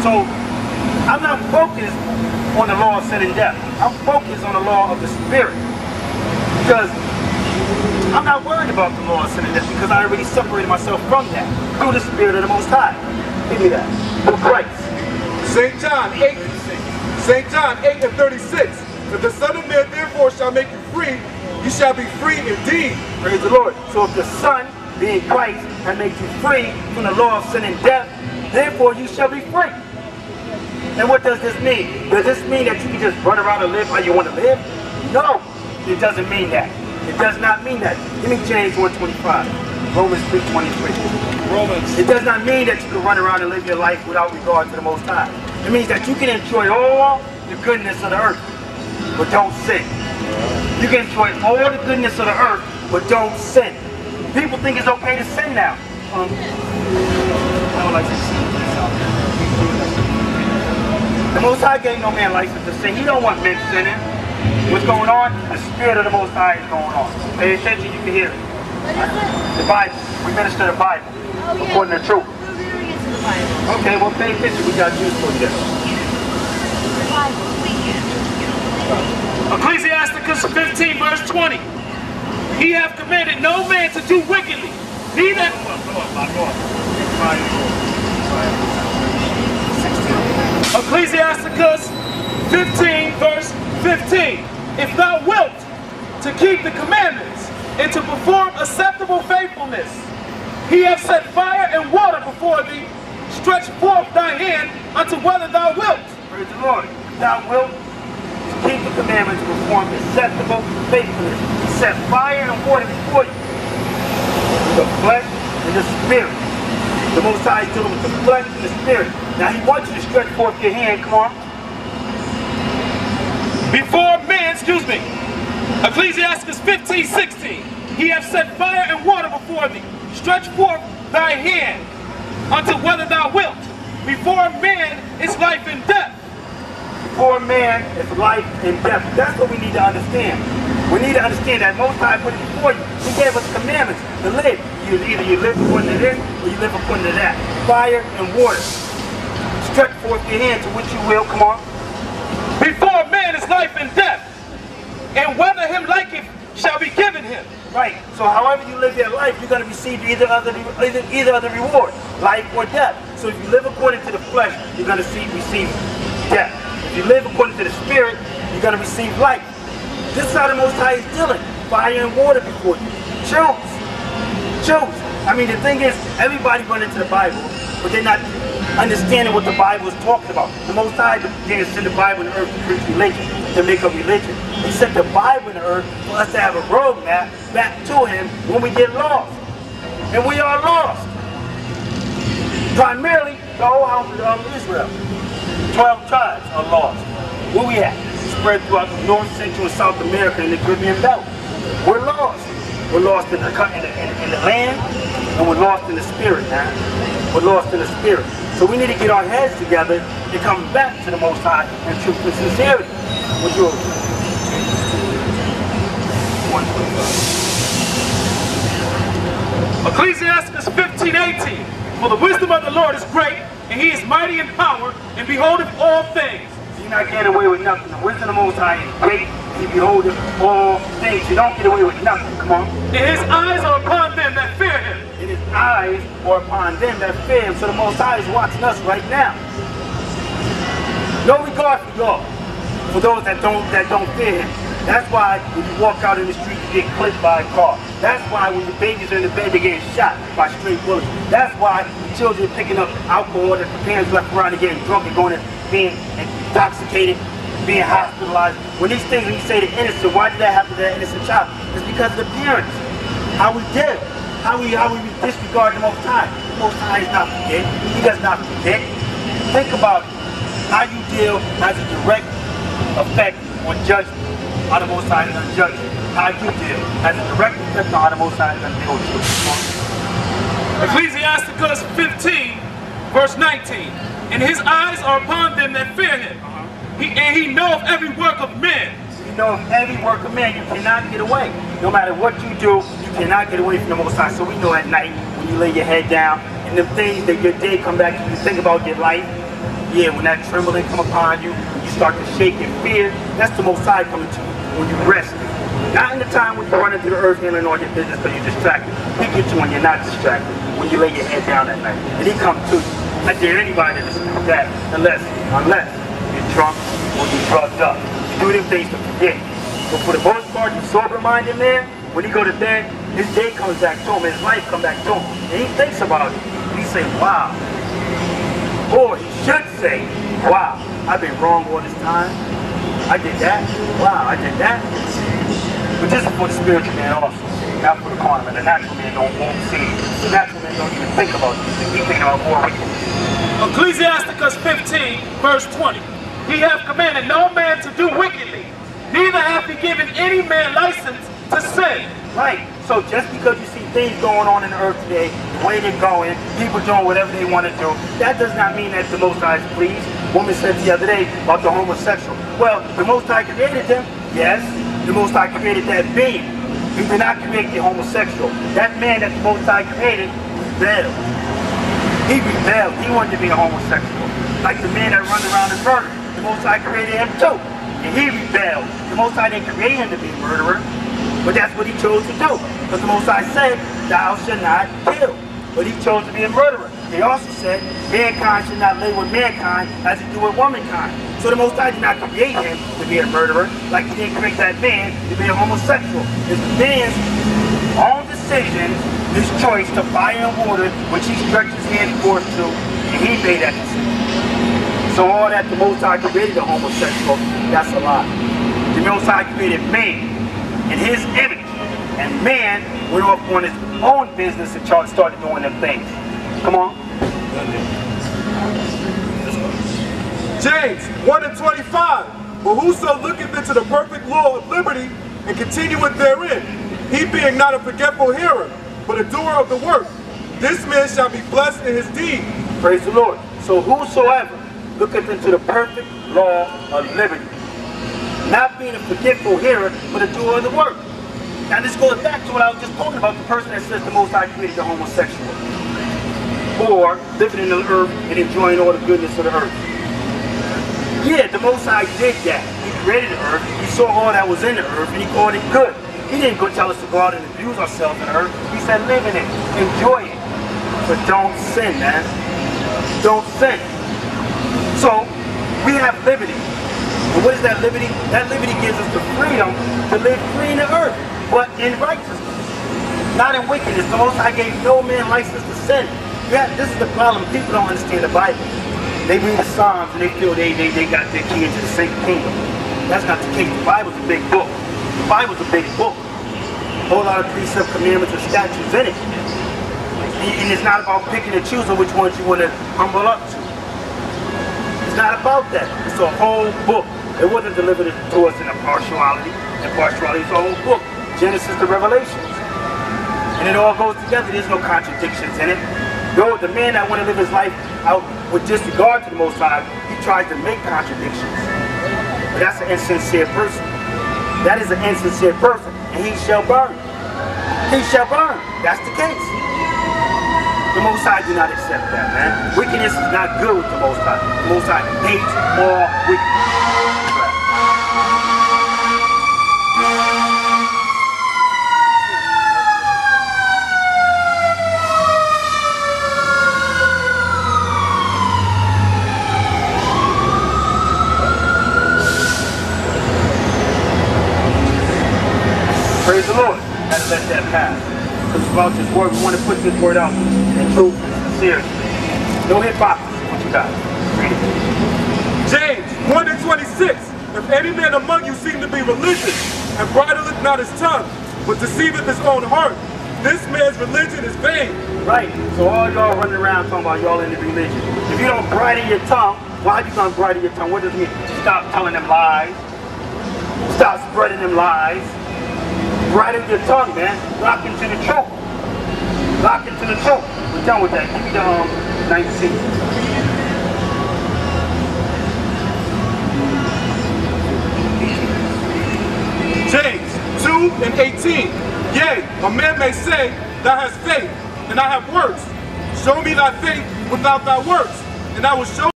So I'm not focused on the law of sin and death. I'm focused on the law of the Spirit. Because I'm not worried about the law of sin and death, because I already separated myself from that through the Spirit of the Most High. Give me that. Through Christ. St. John 8. St. John 8:36. If the Son of Man therefore shall make you free, you shall be free indeed. Praise the Lord. So if the Son, being Christ, and makes you free from the law of sin and death, therefore you shall be free. And what does this mean? Does this mean that you can just run around and live how you want to live? No, it doesn't mean that. It does not mean that. Give me James 1:25. Romans 3:23. Romans. It does not mean that you can run around and live your life without regard to the Most High. It means that you can enjoy all the goodness of the earth, but don't sin. You can enjoy all the goodness of the earth, but don't sin. People think it's okay to sin now. I don't like to sin. The Most High gave no man license to sin. He don't want men sinning. What's going on? The Spirit of the Most High is going on. Pay attention, you can hear it. The Bible. We minister the Bible according to the truth. Okay, well pay attention. We got news for you. Ecclesiasticus 15 verse 20. He hath commanded no man to do wickedly, neither. Ecclesiasticus 15 verse 15. If thou wilt to keep the commandments and to perform acceptable faithfulness, he hath set fire and water before thee. Stretch forth thy hand unto whether thou wilt. Praise the Lord. Thou wilt keep the commandments to perform acceptable faithfulness. He set fire and water before you. The flesh and the spirit. The Most High is dealing with the flesh and the spirit. Now he wants you to stretch forth your hand. Come on. Before men, excuse me. Ecclesiasticus 15:16. He hath set fire and water before thee. Stretch forth thy hand unto whether thou wilt. Before man is life and death. Before man is life and death. That's what we need to understand. We need to understand that Most High put it before you. He gave us commandments to live. Either you live according to this or you live according to that. Fire and water. Stretch forth your hand to which you will. Come on. Before man is life and death, and whether him liketh shall be given him. Right. So however you live your life, you're going to receive either of the reward, life or death. So if you live according to the flesh, you're going to receive death. If you live according to the spirit, you're going to receive life. This is how the Most High is dealing. Fire and water before you. Choose. Choose. I mean, the thing is, everybody run into the Bible, but they're not understanding what the Bible is talking about. The Most High didn't send the Bible in the earth to preach religion, to make a religion. He sent the Bible in the earth for us to have a roadmap back to Him when we get lost. And we are lost. Primarily, the whole house of Israel. 12 tribes are lost. Where we at? Spread throughout the North, Central, and South America and the Caribbean belt. We're lost. We're lost in the land, and we're lost in the spirit, man. We're lost in the spirit. So we need to get our heads together and come back to the Most High in truth and sincerity. What's yours? 125. Ecclesiasticus 15:18. For the wisdom of the Lord is great, and He is mighty in power, and beholdeth all things. You're not getting away with nothing. The wisdom of the Most High is great. He beholdeth all things. You don't get away with nothing. Come on. And His eyes are upon them that fear Him. And His eyes are upon them that fear Him. So the Most High is watching us right now. No regard for y'all. For those that don't fear Him. That's why when you walk out in the street, you get clipped by a car. That's why when your babies are in the bed, they're getting shot by stray bullets. That's why the children are picking up alcohol that the parents left around and getting drunk and going and being intoxicated, being hospitalized. When these things, when you say the innocent, why did that happen to that innocent child? It's because of the parents. How we did. How we disregard the Most High. The Most High is not forget. He does not forget. Think about it. How you deal has a direct effect on judgment. How the Most High is going to judge you. How you deal has a direct effect on how the Most High is going to deal with you. Ecclesiasticus 15, verse 19. And His eyes are upon them that fear Him. And He knoweth every work of men. You know every work of man. You cannot get away. No matter what you do, you cannot get away from the Most High. So we know at night when you lay your head down and the things that your day come back, you think about your life. Yeah, when that trembling come upon you, you start to shake in fear, that's the Most High coming to you when you rest. Not in the time when you run into the earth handling all your business because you're distracted. He gets you when you're not distracted, when you lay your head down at night. And he comes to you. I dare anybody to listen to that unless you're drunk or you're drugged up. You do them things to forget. But for the most part, you sober-minded man, when he go to bed, his day comes back to him, his life comes back to him. And he thinks about it. And he say, wow. Or he should say, wow, I've been wrong all this time. I did that. Wow, I did that. But this is for the spiritual man also, not for the carnal man. The natural man won't see it. The natural man don't even think about these things. He's thinking about more wickedness. Ecclesiasticus 15, verse 20. He hath commanded no man to do wickedly, neither hath he given any man license to sin. Right. So just because you see things going on in the earth today, the way they're going, people doing whatever they want to do, that does not mean that the Most High is pleased. Woman said the other day about the homosexual. Well, the Most High created them. Yes. The Most High created that being. He did not create the homosexual. That man that the Most High created rebelled. He rebelled. He wanted to be a homosexual. Like the man that runs around and murdered. The Most High created him too. And he rebelled. The Most High didn't create him to be a murderer. But that's what he chose to do. Because the Most High said, thou shalt not kill. But he chose to be a murderer. He also said, mankind should not live with mankind as he do with womankind. So the Most High did not create him to be a murderer, like he didn't create that man to be a homosexual. It's the man's own decision, his choice to fire and water, which he stretched his hand forth to, and he made that decision. So all that the Most High created a homosexual, that's a lie. The Most High created man in his image, and man went off on his own business and started doing them things. Come on. James 1:25. But whoso looketh into the perfect law of liberty and continueth therein, he being not a forgetful hearer, but a doer of the work, this man shall be blessed in his deed. Praise the Lord. So whosoever looketh into the perfect law of liberty, not being a forgetful hearer, but a doer of the work. Now this goes back to what I was just talking about, the person that says the Most High created the homosexual, or living in the earth and enjoying all the goodness of the earth. Yeah, the Most High did that. He created the earth, he saw all that was in the earth, and he called it good. He didn't go tell us to go out and abuse ourselves in the earth. He said live in it, enjoy it, but don't sin, man. Don't sin. So, we have liberty. And what is that liberty? That liberty gives us the freedom to live free in the earth, but in righteousness, not in wickedness. The Most High gave no man license to sin. Yeah, this is the problem. People don't understand the Bible. They read the Psalms and they feel they got their key into the same kingdom. That's not the case. The Bible's a big book. The Bible's a big book. A whole lot of precepts, commandments, and statutes in it. And it's not about picking and choosing which ones you want to humble up to. It's not about that. It's a whole book. It wasn't delivered to us in a partiality. And partiality is a whole book. Genesis to Revelations. And it all goes together. There's no contradictions in it. Though the man that want to live his life out with disregard to the Most High, he tries to make contradictions. But that's an insincere person. That is an insincere person. And he shall burn. He shall burn. That's the case. The Most High do not accept that, man. Wickedness is not good with the Most High. The Most High hates all wickedness. Praise the Lord. Had to let that pass. Because about this word, we want to put this word out in truth and sincerity. No hypocrisy. What you got? Read it. James 1:26. If any man among you seem to be religious, and bridleth not his tongue, but deceiveth his own heart, this man's religion is vain. Right. So all y'all running around talking about y'all in the religion. If you don't bridle your tongue, why are you going to bridle your tongue? What does it mean? Stop telling them lies. Stop spreading them lies. Bridle your tongue, man. Lock into the truth. Lock into the truth. We're done with that. Give me the 19. James 2:18. Yea, a man may say, thou hast faith, and I have works. Show me thy faith without thy works, and I will show